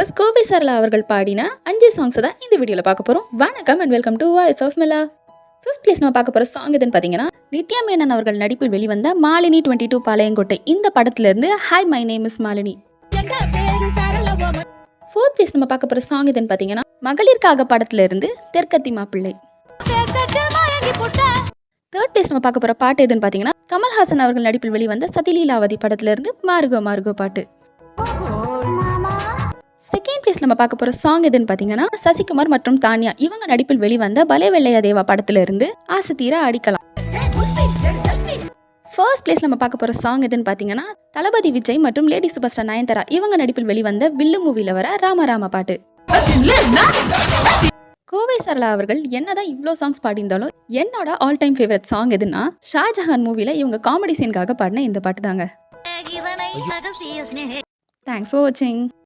Singers Kovai Sarala அவர்கள் பாடின 5 songs தான் இந்த வீடியோவில் பார்க்க போகிறோம். வணக்கம் and welcome to voice of Mela. 5th place நம்ம பார்க்க போகிற சாங் எதுன்னு பார்த்தீங்கன்னா, நித்யா மேனன் அவர்கள் நடிப்பில் வெளிவந்த மாலினி 22 பாளையங்கோட்டை இந்த படத்திலிருந்து hi my name is Malini. 4th place நம்ம பார்க்க போகிற சாங் எதுன்னு பார்த்தீங்கன்னா, மகளிர்காக படத்திலிருந்து தெற்கத்தி மாப்பிள்ளை. 3rd பிளேஸ் நம்ம பார்க்க போகிற பாட்டு எதுன்னு பார்த்தீங்கன்னா, கமல்ஹாசன் அவர்கள் நடிப்பில் வெளிவந்த சதிலீலாவதி படத்திலிருந்து மார்கோ மார்கோ பாட்டு. 2nd பிளேஸ் நம்ம பார்க்க போற சாங் எதுன்னு பாத்தீங்கன்னா, சசிகுமார் மற்றும் தானியா இவங்க நடிப்பில் வெளிவந்த பலே வெள்ளையா தேவா படத்துல இருந்து ஆசை தீர அடிக்கலாம். 1st பிளேஸ் நம்ம பார்க்க போற சாங் எதுன்னு பாத்தீங்கன்னா, தளபதி விஜய் மற்றும் லேடி சூப்பர் ஸ்டார் நயன்தாரா இவங்க நடிப்பில் வெளிவந்த வில்லு மூவில வர ராம ராம பாட்டு. கோவை சரளா அவர்கள் என்னதான் இவ்வளோ சாங்ஸ் பாடியிருந்தாலும் என்னோட ஆல் டைம் ஃபேவரட் சாங் எதுன்னா, ஷாஜஹான் மூவில இவங்க காமெடி சீனுக்காக பாடின இந்த பாட்டு தாங்க. தேங்க்ஸ் ஃபார் வாட்சிங்.